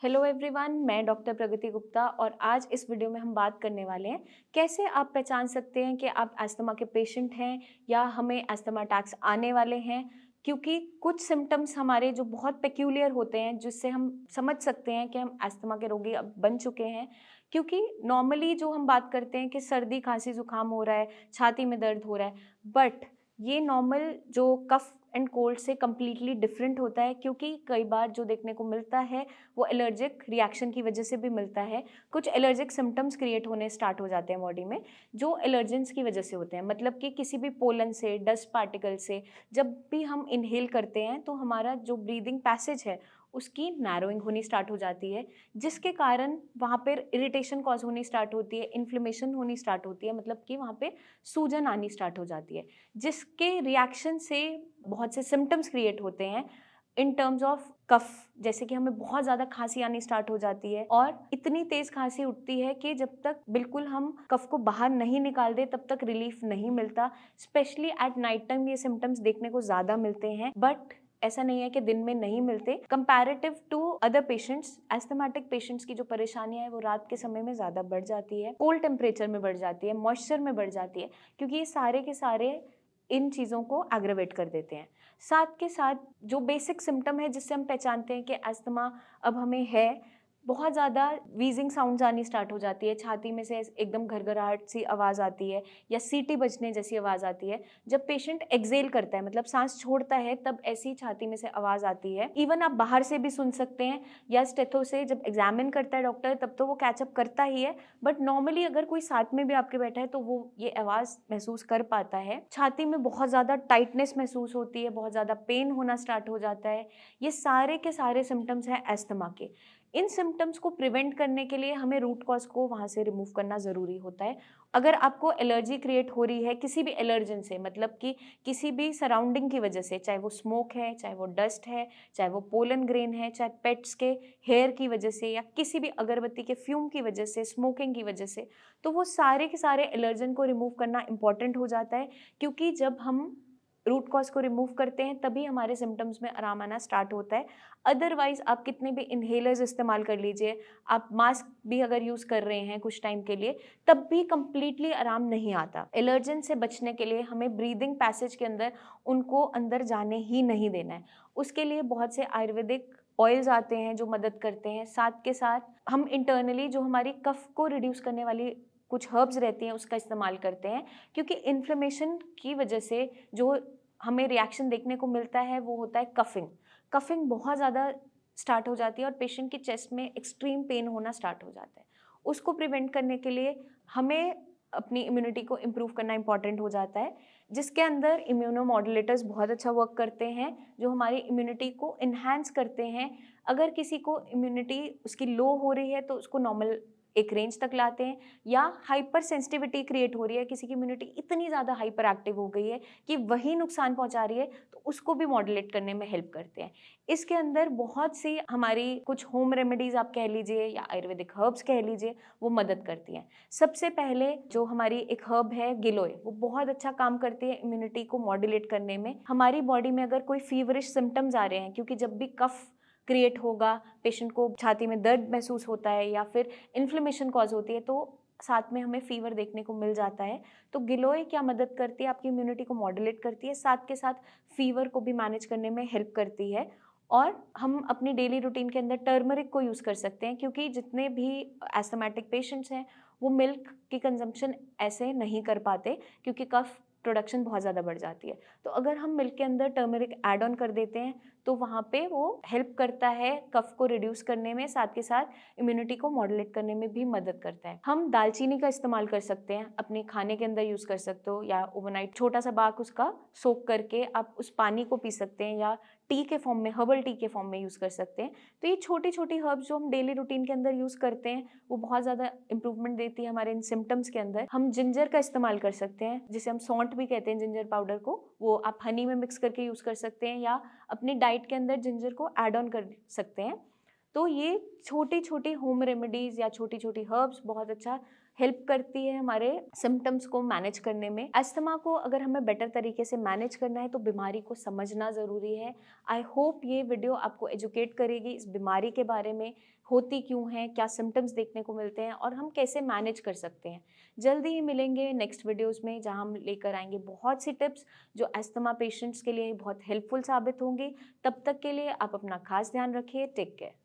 Hello everyone, मैं doctor प्रगति गुप्ता और आज इस वीडियो में हम बात करने वाले हैं कैसे आप पहचान सकते हैं कि आप अस्थमा के पेशेंट हैं या हमें अस्थमा अटैक्स आने वाले हैं। क्योंकि कुछ सिम्टम्स हमारे जो बहुत पेक्यूलियर होते हैं जिससे हम समझ सकते हैं कि हम अस्थमा के रोगी अब बन चुके हैं। क्योंकि नॉर्मली जो हम बात करते हैं कि सर्दी खांसी जुकाम हो रहा है, छाती में दर्द हो रहा है, बट ये नॉर्मल जो कफ एंड कोल्ड से कम्प्लीटली डिफरेंट होता है। क्योंकि कई बार जो देखने को मिलता है वो एलर्जिक रिएक्शन की वजह से भी मिलता है। कुछ एलर्जिक सिम्टम्स क्रिएट होने स्टार्ट हो जाते हैं बॉडी में जो एलर्जेंस की वजह से होते हैं। मतलब कि किसी भी पोलन से, डस्ट पार्टिकल से जब भी हम इनहेल करते हैं तो हमारा जो ब्रीदिंग पैसेज है उसकी नैरोइंग होनी स्टार्ट हो जाती है, जिसके कारण वहाँ पर इरिटेशन कॉज होनी स्टार्ट होती है, इन्फ्लेमेशन होनी स्टार्ट होती है। मतलब कि वहाँ पे सूजन आनी स्टार्ट हो जाती है, जिसके रिएक्शन से बहुत से सिम्टम्स क्रिएट होते हैं इन टर्म्स ऑफ कफ। जैसे कि हमें बहुत ज़्यादा खांसी आनी स्टार्ट हो जाती है और इतनी तेज़ खांसी उठती है कि जब तक बिल्कुल हम कफ को बाहर नहीं निकाल दे तब तक रिलीफ नहीं मिलता। स्पेशली एट नाइट टाइम ये सिम्टम्स देखने को ज़्यादा मिलते हैं, बट ऐसा नहीं है कि दिन में नहीं मिलते। Comparative to other patients, asthmatic patients की जो परेशानियां है वो रात के समय में ज़्यादा बढ़ जाती है, कोल्ड टेम्परेचर में बढ़ जाती है, मॉइस्चर में बढ़ जाती है, क्योंकि ये सारे के सारे इन चीज़ों को एग्रेवेट कर देते हैं। साथ के साथ जो बेसिक सिम्टम है जिससे हम पहचानते हैं कि अस्थमा अब हमें है, बहुत ज़्यादा वीजिंग साउंड्स आनी स्टार्ट हो जाती है, छाती में से एकदम घरघराहट सी आवाज़ आती है या सीटी बजने जैसी आवाज़ आती है। जब पेशेंट एक्सेल करता है, मतलब सांस छोड़ता है, तब ऐसी छाती में से आवाज़ आती है। इवन आप बाहर से भी सुन सकते हैं या स्टेथो से जब एग्जामिन करता है डॉक्टर तब तो वो कैचअप करता ही है, बट नॉर्मली अगर कोई साथ में भी आपके बैठा है तो वो ये आवाज़ महसूस कर पाता है। छाती में बहुत ज़्यादा टाइटनेस महसूस होती है, बहुत ज़्यादा पेन होना स्टार्ट हो जाता है। ये सारे के सारे सिम्टम्स हैं अस्थमा के। इन सिम्टम्स को प्रिवेंट करने के लिए हमें रूट कॉज को वहाँ से रिमूव करना ज़रूरी होता है। अगर आपको एलर्जी क्रिएट हो रही है किसी भी एलर्जन से, मतलब कि किसी भी सराउंडिंग की वजह से, चाहे वो स्मोक है, चाहे वो डस्ट है, चाहे वो पोलन ग्रेन है, चाहे पेट्स के हेयर की वजह से या किसी भी अगरबत्ती के फ्यूम की वजह से, स्मोकिंग की वजह से, तो वो सारे के सारे एलर्जन को रिमूव करना इम्पॉर्टेंट हो जाता है। क्योंकि जब हम रूट कॉज को रिमूव करते हैं तभी हमारे सिम्टम्स में आराम आना स्टार्ट होता है। अदरवाइज आप कितने भी इन्हेलर्स इस्तेमाल कर लीजिए, आप मास्क भी अगर यूज़ कर रहे हैं कुछ टाइम के लिए, तब भी कंप्लीटली आराम नहीं आता। एलर्जन से बचने के लिए हमें ब्रीदिंग पैसेज के अंदर उनको अंदर जाने ही नहीं देना है। उसके लिए बहुत से आयुर्वेदिक ऑयल्स आते हैं जो मदद करते हैं। साथ के साथ हम इंटरनली जो हमारी कफ को रिड्यूस करने वाली कुछ हर्ब्स रहती हैं उसका इस्तेमाल करते हैं। क्योंकि इन्फ्लेमेशन की वजह से जो हमें रिएक्शन देखने को मिलता है वो होता है कफिंग। कफिंग बहुत ज़्यादा स्टार्ट हो जाती है और पेशेंट की चेस्ट में एक्सट्रीम पेन होना स्टार्ट हो जाता है। उसको प्रिवेंट करने के लिए हमें अपनी इम्यूनिटी को इम्प्रूव करना इंपॉर्टेंट हो जाता है, जिसके अंदर इम्यूनो मॉड्यूलेटर्स बहुत अच्छा वर्क करते हैं जो हमारी इम्यूनिटी को इन्हांस करते हैं। अगर किसी को इम्यूनिटी उसकी लो हो रही है तो उसको नॉर्मल एक रेंज तक लाते हैं, या हाइपर सेंसिटिविटी क्रिएट हो रही है, किसी की इम्यूनिटी इतनी ज़्यादा हाइपर एक्टिव हो गई है कि वही नुकसान पहुंचा रही है, तो उसको भी मॉड्यूलेट करने में हेल्प करते हैं। इसके अंदर बहुत सी हमारी कुछ होम रेमेडीज़ आप कह लीजिए या आयुर्वेदिक हर्ब्स कह लीजिए, वो मदद करती हैं। सबसे पहले जो हमारी एक हर्ब है गिलोय, वो बहुत अच्छा काम करती है इम्यूनिटी को मॉड्यूलेट करने में। हमारी बॉडी में अगर कोई फीवरिश सिम्टम्स आ रहे हैं, क्योंकि जब भी कफ क्रिएट होगा, पेशेंट को छाती में दर्द महसूस होता है या फिर इन्फ्लेमेशन कॉज होती है, तो साथ में हमें फीवर देखने को मिल जाता है। तो गिलोय क्या मदद करती है, आपकी इम्यूनिटी को मॉड्यूलेट करती है, साथ के साथ फीवर को भी मैनेज करने में हेल्प करती है। और हम अपनी डेली रूटीन के अंदर टर्मरिक को यूज़ कर सकते हैं, क्योंकि जितने भी एस्थमेटिक पेशेंट्स हैं वो मिल्क की कंजम्पशन ऐसे नहीं कर पाते क्योंकि कफ प्रोडक्शन बहुत ज़्यादा बढ़ जाती है। तो अगर हम मिल्क के अंदर टर्मरिक ऐड ऑन कर देते हैं तो वहाँ पे वो हेल्प करता है कफ को रिड्यूस करने में, साथ के साथ इम्यूनिटी को मॉड्यूलेट करने में भी मदद करता है। हम दालचीनी का इस्तेमाल कर सकते हैं, अपने खाने के अंदर यूज़ कर सकते हो, या ओवरनाइट छोटा सा बाग उसका सोक करके आप उस पानी को पी सकते हैं, या टी के फॉर्म में, हर्बल टी के फॉर्म में यूज़ कर सकते हैं। तो ये छोटी छोटी हर्ब्स जो हम डेली रूटीन के अंदर यूज़ करते हैं वो बहुत ज़्यादा इंप्रूवमेंट देती है हमारे इन सिम्टम्स के अंदर। हम जिंजर का इस्तेमाल कर सकते हैं, जिसे हम सौंठ भी कहते हैं, जिंजर पाउडर को, वो आप हनी में मिक्स करके यूज़ कर सकते हैं, या अपनी डाइट के अंदर जिंजर को ऐड ऑन कर सकते हैं। तो ये छोटी छोटी होम रेमेडीज़ या छोटी छोटी हर्ब्स बहुत अच्छा हेल्प करती है हमारे सिम्टम्स को मैनेज करने में। अस्थमा को अगर हमें बेटर तरीके से मैनेज करना है तो बीमारी को समझना ज़रूरी है। आई होप ये वीडियो आपको एजुकेट करेगी इस बीमारी के बारे में, होती क्यों है, क्या सिम्टम्स देखने को मिलते हैं और हम कैसे मैनेज कर सकते हैं। जल्दी ही मिलेंगे नेक्स्ट वीडियोज़ में, जहाँ हम लेकर आएंगे बहुत सी टिप्स जो अस्थमा पेशेंट्स के लिए बहुत हेल्पफुल साबित होंगी। तब तक के लिए आप अपना खास ध्यान रखिए। Take care.